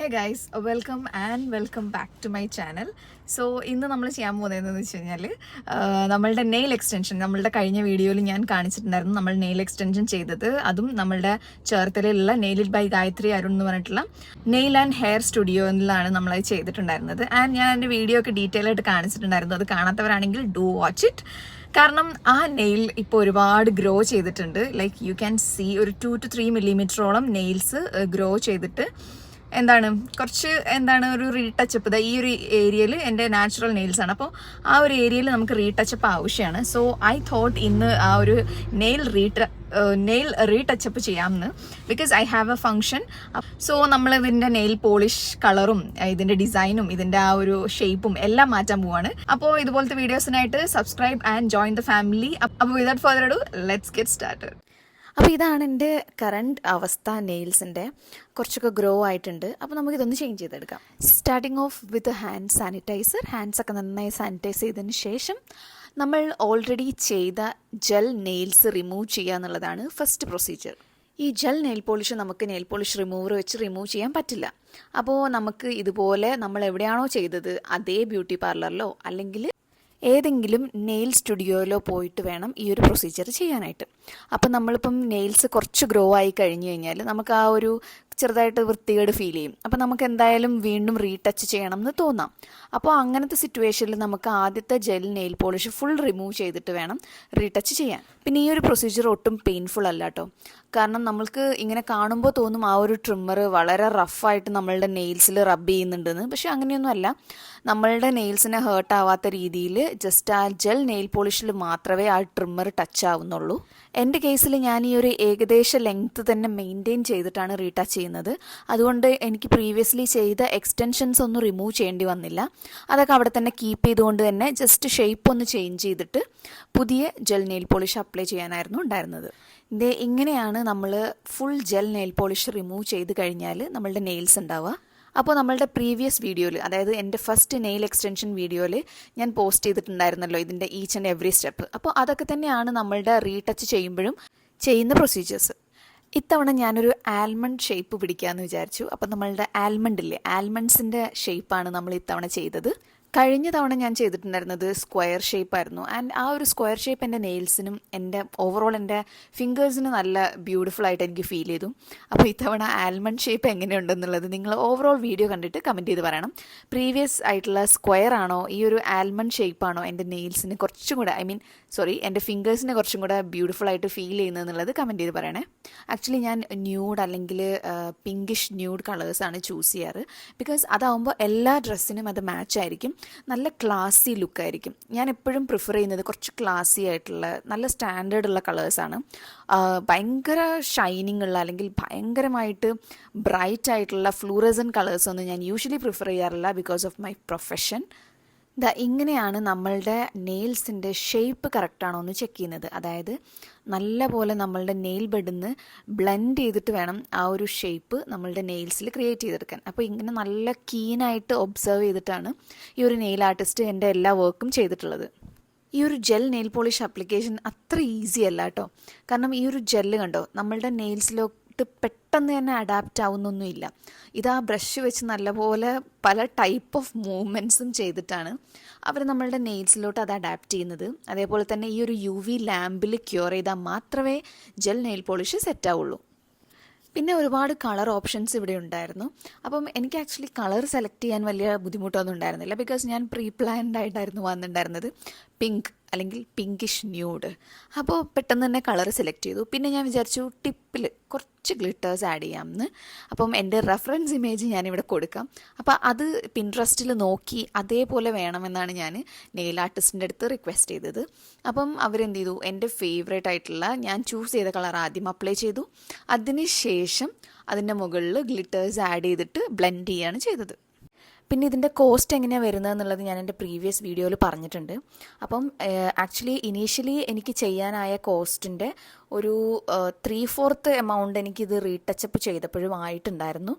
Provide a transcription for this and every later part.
Hey guys, welcome back to my channel. So ഇന്ന് നമ്മൾ ചെയ്യാൻ പോകുന്നതെന്ന് വെച്ച് കഴിഞ്ഞാൽ നമ്മളുടെ നെയിൽ എക്സ്റ്റൻഷൻ, നമ്മളുടെ കഴിഞ്ഞ വീഡിയോയിൽ ഞാൻ കാണിച്ചിട്ടുണ്ടായിരുന്നു നമ്മൾ നെയിൽ എക്സ്റ്റൻഷൻ ചെയ്തത്. അതും നമ്മളുടെ ചേർത്തലയിലുള്ള നെയിലിഡ് ബൈ ഗായത്രി അരുൺ എന്ന് പറഞ്ഞിട്ടുള്ള നെയിൽ ആൻഡ് ഹെയർ സ്റ്റുഡിയോയിലാണ് നമ്മളത് ചെയ്തിട്ടുണ്ടായിരുന്നത്. ആൻഡ് ഞാൻ എൻ്റെ വീഡിയോ ഒക്കെ ഡീറ്റെയിൽ ആയിട്ട് കാണിച്ചിട്ടുണ്ടായിരുന്നു. അത് കാണാത്തവരാണെങ്കിൽ ഡു വാച്ച് ഇറ്റ്. കാരണം ആ നെയിൽ ഇപ്പോൾ ഒരുപാട് ഗ്രോ ചെയ്തിട്ടുണ്ട്. ലൈക്ക് യു ക്യാൻ സീ ഒരു 2 to 3 മില്ലിമീറ്ററോളം നെയിൽസ് ഗ്രോ ചെയ്തിട്ട് ഒരു റീടച്ചപ്പ്. ഈ ഒരു ഏരിയയിൽ എൻ്റെ നാച്ചുറൽ നെയിൽസ് ആണ്. അപ്പോൾ ആ ഒരു ഏരിയയിൽ നമുക്ക് റീടച്ചപ്പ് ആവശ്യമാണ്. സോ ഐ തോട്ട് ഇന്ന് ആ ഒരു നെയിൽ റീടച്ചപ്പ് ചെയ്യാമെന്ന്, because I have A function. So നമ്മളിതിൻ്റെ നെയിൽ പോളിഷ് കളറും ഇതിൻ്റെ ഡിസൈനും ഇതിൻ്റെ ആ ഒരു ഷേപ്പും എല്ലാം മാറ്റാൻ പോവാണ്. അപ്പോൾ ഇതുപോലത്തെ വീഡിയോസിനായിട്ട് subscribe and join the family. അപ്പോൾ without further ado let's get started. അപ്പോൾ ഇതാണ് എൻ്റെ കറണ്ട് അവസ്ഥ. നെയിൽസിൻ്റെ കുറച്ചൊക്കെ ഗ്രോ ആയിട്ടുണ്ട്. അപ്പോൾ നമുക്കിതൊന്ന് ചേഞ്ച് ചെയ്തെടുക്കാം. Starting off with hand sanitiser. ഹാൻഡ്സൊക്കെ നന്നായി സാനിറ്റൈസ് ചെയ്തതിന് ശേഷം നമ്മൾ ഓൾറെഡി ചെയ്ത ജെൽ നെയിൽസ് റിമൂവ് ചെയ്യുക എന്നുള്ളതാണ് ഫസ്റ്റ് പ്രൊസീജിയർ. ഈ ജെൽ നെയിൽ പോളിഷ് നമുക്ക് നെയിൽ പോളിഷ് റിമൂവർ വെച്ച് റിമൂവ് ചെയ്യാൻ പറ്റില്ല. അപ്പോൾ നമുക്ക് ഇതുപോലെ നമ്മൾ എവിടെയാണോ ചെയ്തത് അതേ ബ്യൂട്ടി പാർലറിലോ അല്ലെങ്കിൽ ഏതെങ്കിലും നെയിൽ സ്റ്റുഡിയോയിലോ പോയിട്ട് വേണം ഈ ഒരു പ്രൊസീജിയർ ചെയ്യാനായിട്ട്. അപ്പം നമ്മളിപ്പം നെയിൽസ് കുറച്ച് ഗ്രോ ആയി കഴിഞ്ഞ് കഴിഞ്ഞാൽ നമുക്ക് ആ ഒരു ചെറുതായിട്ട് വൃത്തികേട് ഫീൽ ചെയ്യും. അപ്പം നമുക്ക് എന്തായാലും വീണ്ടും റീടച്ച് ചെയ്യണം എന്ന് തോന്നാം. അപ്പോൾ അങ്ങനത്തെ സിറ്റുവേഷനിൽ നമുക്ക് ആദ്യത്തെ gel nail polish full remove ചെയ്തിട്ട് വേണം റീടച്ച് ചെയ്യാൻ. പിന്നെ ഈ ഒരു പ്രൊസീജിയർ ഒട്ടും പെയിൻഫുൾ അല്ല കേട്ടോ. കാരണം നമ്മൾക്ക് ഇങ്ങനെ കാണുമ്പോൾ തോന്നും ആ ഒരു ട്രിമ്മർ വളരെ റഫായിട്ട് നമ്മളുടെ നെയിൽസിൽ റബ്ബ് ചെയ്യുന്നുണ്ടെന്ന്. പക്ഷെ അങ്ങനെയൊന്നും അല്ല. നമ്മളുടെ നെയിൽസിനെ ഹേർട്ട് ആവാത്ത രീതിയിൽ ജസ്റ്റ് ആ ജെൽ നെയിൽ പോളിഷിൽ മാത്രമേ ആ ട്രിമ്മർ ടച്ച് ആവുന്നുള്ളൂ. എൻ്റെ കേസിൽ ഞാൻ ഈ ഒരു ഏകദേശ ലെങ്ത്ത് തന്നെ മെയിൻറ്റെയിൻ ചെയ്തിട്ടാണ് റീടച്ച് ചെയ്യുന്നത്. അതുകൊണ്ട് എനിക്ക് പ്രീവിയസ്ലി ചെയ്ത എക്സ്റ്റൻഷൻസ് ഒന്നും റിമൂവ് ചെയ്യേണ്ടി വന്നില്ല. അതൊക്കെ അവിടെ തന്നെ കീപ്പ് ചെയ്തുകൊണ്ട് തന്നെ ജസ്റ്റ് ഷേപ്പ് ഒന്ന് ചേഞ്ച് ചെയ്തിട്ട് പുതിയ ജെൽ നെയിൽ പോളിഷ് അപ്ലൈ ചെയ്യാനായിരുന്നു ഉണ്ടായിരുന്നത്. ഇങ്ങനെയാണ് നമ്മൾ full gel nail polish remove ചെയ്ത് കഴിഞ്ഞാൽ നമ്മളുടെ നെയിൽസ് ഉണ്ടാവുക. അപ്പോൾ നമ്മളുടെ പ്രീവിയസ് വീഡിയോയിൽ, അതായത് എൻ്റെ ഫസ്റ്റ് നെയിൽ എക്സ്റ്റൻഷൻ വീഡിയോയിൽ ഞാൻ പോസ്റ്റ് ചെയ്തിട്ടുണ്ടായിരുന്നല്ലോ ഇതിൻ്റെ ഈച്ച് ആൻഡ് എവറി സ്റ്റെപ്പ്. അപ്പോൾ അതൊക്കെ തന്നെയാണ് നമ്മളുടെ റീടച്ച് ചെയ്യുമ്പോഴും ചെയ്യുന്ന പ്രൊസീജിയേഴ്സ്. ഇത്തവണ ഞാനൊരു ആൽമണ്ട് ഷേപ്പ് പിടിക്കാമെന്ന് വിചാരിച്ചു. അപ്പോൾ നമ്മളുടെ ആൽമണ്ട്സിൻ്റെ ഷേപ്പാണ് നമ്മൾ ഇത്തവണ ചെയ്തത്. കഴിഞ്ഞ തവണ ഞാൻ ചെയ്തിട്ടുണ്ടായിരുന്നത് സ്ക്വയർ ഷേപ്പായിരുന്നു. ആൻഡ് ആ ഒരു സ്ക്വയർ ഷേപ്പ് എൻ്റെ നെയിൽസിനും എൻ്റെ ഓവറോൾ എൻ്റെ ഫിംഗേഴ്സിനും നല്ല ബ്യൂട്ടിഫുൾ ആയിട്ട് എനിക്ക് ഫീൽ ചെയ്തു. അപ്പോൾ ഇത്തവണ ആൽമണ്ട് ഷേപ്പ് എങ്ങനെയുണ്ടെന്നുള്ളത് നിങ്ങൾ ഓവറോൾ വീഡിയോ കണ്ടിട്ട് കമൻറ്റ് ചെയ്ത് പറയണം. പ്രീവിയസ് ആയിട്ടുള്ള സ്ക്വയർ ആണോ ഈ ഒരു ആൽമണ്ട് ഷേപ്പാണോ എൻ്റെ നെയിൽസിന് കുറച്ചും കൂടെ എൻ്റെ ഫിംഗേഴ്സിനെ കുറച്ചും കൂടെ ബ്യൂട്ടിഫുൾ ആയിട്ട് ഫീൽ ചെയ്യുന്നതെന്നുള്ളത് കമൻറ്റ് ചെയ്ത് പറയണേ. ആക്ച്വലി ഞാൻ ന്യൂഡ് അല്ലെങ്കിൽ പിങ്കിഷ് ന്യൂഡ് കളേഴ്സാണ് ചൂസ് ചെയ്യാറ്. ബിക്കോസ് അതാവുമ്പോൾ എല്ലാ ഡ്രസ്സിനും അത് മാച്ച് ആയിരിക്കും. നല്ല ക്ലാസി ലുക്കായിരിക്കും. ഞാൻ എപ്പോഴും പ്രിഫർ ചെയ്യുന്നത് കുറച്ച് ക്ലാസി ആയിട്ടുള്ള നല്ല സ്റ്റാൻഡേർഡ് ഉള്ള കളേഴ്സാണ്. ഭയങ്കര ഷൈനിങ് ഉള്ള അല്ലെങ്കിൽ ഭയങ്കരമായിട്ട് ബ്രൈറ്റ് ആയിട്ടുള്ള ഫ്ലൂറസൻ കളേഴ്സൊന്നും ഞാൻ യൂഷ്വലി പ്രിഫർ ചെയ്യാറില്ല ബിക്കോസ് ഓഫ് മൈ പ്രൊഫഷൻ. ഇങ്ങനെയാണ് നമ്മളുടെ നെയിൽസിൻ്റെ ഷേപ്പ് കറക്റ്റാണോ എന്ന് ചെക്ക് ചെയ്യുന്നത്. അതായത് നല്ല പോലെ നമ്മളുടെ നെയിൽ ബെഡിന്ന് ബ്ലെൻഡ് ചെയ്തിട്ട് വേണം ആ ഒരു ഷേപ്പ് നമ്മളുടെ നെയിൽസിൽ ക്രിയേറ്റ് ചെയ്തെടുക്കാൻ. അപ്പോൾ ഇങ്ങനെ നല്ല കീനായിട്ട് ഒബ്സർവ് ചെയ്തിട്ടാണ് ഈ ഒരു നെയിൽ ആർട്ടിസ്റ്റ് എൻ്റെ എല്ലാ വർക്കും ചെയ്തിട്ടുള്ളത്. ഈ ഒരു ജെൽ നെയിൽ പോളിഷ് ആപ്ലിക്കേഷൻ അത്ര ഈസി അല്ല കേട്ടോ. കാരണം ഈ ഒരു ജെല്ല് കണ്ടോ നമ്മളുടെ നെയിൽസിലോട്ട് പെട്ടെന്ന് തന്നെ അഡാപ്റ്റ് ആവുന്നൊന്നുമില്ല. ഇതാ ബ്രഷ് വെച്ച് നല്ലപോലെ പല ടൈപ്പ് ഓഫ് മൂവ്മെൻറ്റ്സും ചെയ്തിട്ടാണ് അവർ നമ്മളുടെ നെയിൽസിലോട്ട് അത് അഡാപ്റ്റ് ചെയ്യുന്നത്. അതേപോലെ തന്നെ ഈ ഒരു UV ലാമ്പിൽ ക്യൂർ ചെയ്താൽ മാത്രമേ ജെൽ നെയിൽ പോളിഷ് സെറ്റ് ആവുള്ളൂ. പിന്നെ ഒരുപാട് കളർ ഓപ്ഷൻസ് ഇവിടെ ഉണ്ടായിരുന്നു. അപ്പം എനിക്ക് ആക്ച്വലി കളർ സെലക്ട് ചെയ്യാൻ വലിയ ബുദ്ധിമുട്ടൊന്നും ഉണ്ടായിരുന്നില്ല. ബിക്കോസ് ഞാൻ പ്രീ പ്ലാൻഡ് ആയിട്ടായിരുന്നു വന്നിട്ടുണ്ടായിരുന്നത്, പിങ്ക് അല്ലെങ്കിൽ പിങ്കിഷ് ന്യൂഡ്. അപ്പോൾ പെട്ടെന്ന് തന്നെ കളർ സെലക്ട് ചെയ്തു. പിന്നെ ഞാൻ വിചാരിച്ചു ടിപ്പിൽ കുറച്ച് ഗ്ലിറ്റേഴ്സ് ആഡ് ചെയ്യാമെന്ന്. അപ്പം എൻ്റെ റെഫറൻസ് ഇമേജ് ഞാനിവിടെ കൊടുക്കാം. അപ്പോൾ അത് പിൻട്രസ്റ്റിൽ നോക്കി അതേപോലെ വേണമെന്നാണ് ഞാൻ നെയിൽ ആർട്ടിസ്റ്റിൻ്റെ അടുത്ത് റിക്വസ്റ്റ് ചെയ്തത്. അപ്പം അവരെന്ത് ചെയ്തു, എൻ്റെ ഫേവറേറ്റ് ആയിട്ടുള്ള ഞാൻ ചൂസ് ചെയ്ത കളർ ആദ്യം അപ്ലൈ ചെയ്തു. അതിന് ശേഷം അതിൻ്റെ മുകളിൽ ഗ്ലിറ്റേഴ്സ് ആഡ് ചെയ്തിട്ട് ബ്ലെൻഡ് ചെയ്യുകയാണ് ചെയ്തത്. പിന്നെ ഇതിൻ്റെ കോസ്റ്റ് എങ്ങനെയാണ് വരുന്നത് എന്നുള്ളത് ഞാൻ എൻ്റെ പ്രീവിയസ് വീഡിയോയിൽ പറഞ്ഞിട്ടുണ്ട്. അപ്പം ആക്ച്വലി ഇനീഷ്യലി എനിക്ക് ചെയ്യാനായ കോസ്റ്റിൻ്റെ ഒരു 3/4 എമൗണ്ട് എനിക്കിത് റീടച്ചപ്പ് ചെയ്തപ്പോഴും ആയിട്ടുണ്ടായിരുന്നു.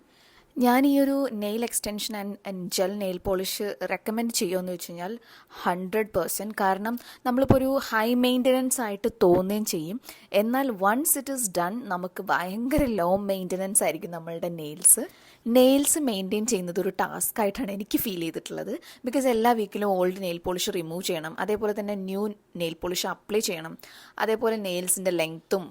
ഞാൻ ഈ ഒരു nail extension and gel nail polish recommend ചെയ്യുമെന്ന് വെച്ച് കഴിഞ്ഞാൽ 100%. കാരണം നമ്മളിപ്പോൾ ഒരു ഹൈ മെയിൻ്റനൻസ് ആയിട്ട് തോന്നുകയും ചെയ്യും. എന്നാൽ വൺസ് ഇറ്റ് ഈസ് ഡൺ നമുക്ക് ഭയങ്കര ലോ മെയിൻ്റനൻസ് ആയിരിക്കും നമ്മളുടെ നെയിൽസ്. നെയിൽസ് മെയിൻറ്റെയിൻ ചെയ്യുന്നത് ഒരു ടാസ്ക് ആയിട്ടാണ് എനിക്ക് ഫീൽ ചെയ്തിട്ടുള്ളത്. ബിക്കോസ് എല്ലാ വീക്കിലും ഓൾഡ് നെയിൽ പോളിഷ് റിമൂവ് ചെയ്യണം, അതേപോലെ തന്നെ ന്യൂ നെയിൽ പോളിഷ് അപ്ലൈ ചെയ്യണം, അതേപോലെ നെയിൽസിൻ്റെ ലെങ്ത്തും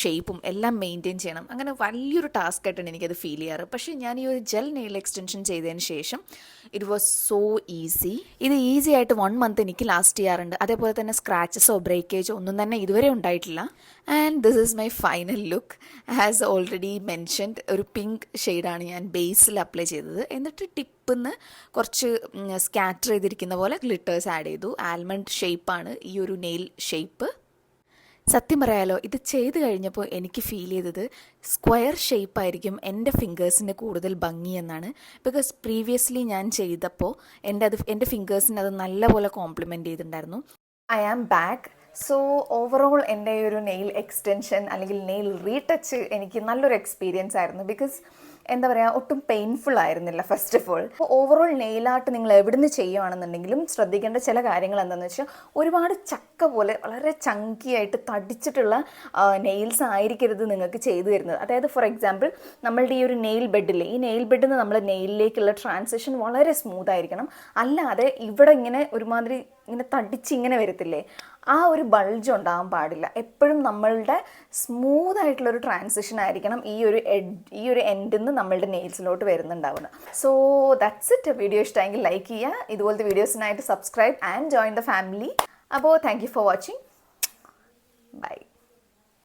ഷേപ്പും എല്ലാം മെയിൻറ്റെയിൻ ചെയ്യണം. അങ്ങനെ വലിയൊരു ടാസ്ക് ആയിട്ടാണ് എനിക്കത് ഫീൽ ചെയ്യാറ്. പക്ഷേ ഞാൻ ഈ ഒരു ജെൽ നെയിൽ എക്സ്റ്റൻഷൻ ചെയ്തതിന് ശേഷം ഇറ്റ് വാസ് സോ ഈസി. ഇത് ഈസി ആയിട്ട് 1 മന്ത് എനിക്ക് ലാസ്റ്റ് ചെയ്യാറുണ്ട്. അതേപോലെ തന്നെ സ്ക്രാച്ചസോ ബ്രേക്കേജോ ഒന്നും തന്നെ ഇതുവരെ ഉണ്ടായിട്ടില്ല. And this is my final look. As already mentioned, ഒരു പിങ്ക് ഷെയ്ഡാണ് ഞാൻ ബേസിൽ അപ്ലൈ ചെയ്തത്. എന്നിട്ട് ടിപ്പിന്ന് കുറച്ച് സ്കാറ്റർ ചെയ്തിരിക്കുന്ന പോലെ ഗ്ലിറ്റേഴ്സ് ആഡ് ചെയ്തു. ആൽമണ്ട് ഷേപ്പാണ് ഈ ഒരു നെയിൽ ഷേപ്പ്. സത്യം പറയാലോ, ഇത് ചെയ്ത് കഴിഞ്ഞപ്പോൾ എനിക്ക് ഫീൽ ചെയ്തത് സ്ക്വയർ ഷേപ്പായിരിക്കും എൻ്റെ ഫിംഗേഴ്സിന് കൂടുതൽ ഭംഗിയെന്നാണ്. ബിക്കോസ് പ്രീവിയസ്ലി ഞാൻ ചെയ്തപ്പോൾ എൻ്റെ ഫിംഗേഴ്സിന് അത് നല്ലപോലെ കോംപ്ലിമെൻറ്റ് ചെയ്തിട്ടുണ്ടായിരുന്നു. I am back. So overall എൻ്റെ ഒരു നെയിൽ എക്സ്റ്റൻഷൻ അല്ലെങ്കിൽ നെയിൽ റീടച്ച് എനിക്ക് നല്ലൊരു എക്സ്പീരിയൻസ് ആയിരുന്നു. ബിക്കോസ് എന്താ പറയുക, ഒട്ടും പെയിൻഫുൾ ആയിരുന്നില്ല first of all. Overall nail art നിങ്ങൾ എവിടുന്ന് ചെയ്യുകയാണെന്നുണ്ടെങ്കിലും ശ്രദ്ധിക്കേണ്ട ചില കാര്യങ്ങൾ എന്താണെന്ന് വെച്ചാൽ, ഒരുപാട് ചക്ക പോലെ വളരെ ചങ്കിയായിട്ട് തടിച്ചിട്ടുള്ള നെയിൽസ് ആയിരിക്കരുത് നിങ്ങൾക്ക് ചെയ്തു തരുന്നത്. അതായത് ഫോർ എക്സാമ്പിൾ, നമ്മളുടെ ഈ ഒരു നെയിൽ ബെഡിൽ, ഈ നെയിൽ ബെഡിൽ നിന്ന് നമ്മൾ നെയിലിലേക്കുള്ള ട്രാൻസിഷൻ വളരെ സ്മൂത്ത് ആയിരിക്കണം. അല്ലാതെ ഇവിടെ ഇങ്ങനെ ഒരുമാതിരി ഇങ്ങനെ തടിച്ചിങ്ങനെ വരത്തില്ലേ, ആ ഒരു ബൾജ് ഉണ്ടാകാൻ പാടില്ല. എപ്പോഴും നമ്മളുടെ സ്മൂത്ത് ആയിട്ടുള്ളൊരു ട്രാൻസിഷൻ ആയിരിക്കണം ഈ ഒരു എൻഡിൽ നിന്ന് നമ്മളുടെ നെയിൽസിലോട്ട് വരുന്നുണ്ടാവുന്നത്. So that's it. വീഡിയോ ഇഷ്ടമെങ്കിൽ ലൈക്ക് ചെയ്യുക. ഇതുപോലത്തെ വീഡിയോസിനായിട്ട് subscribe and join the family. അപ്പോൾ thank you for watching. By.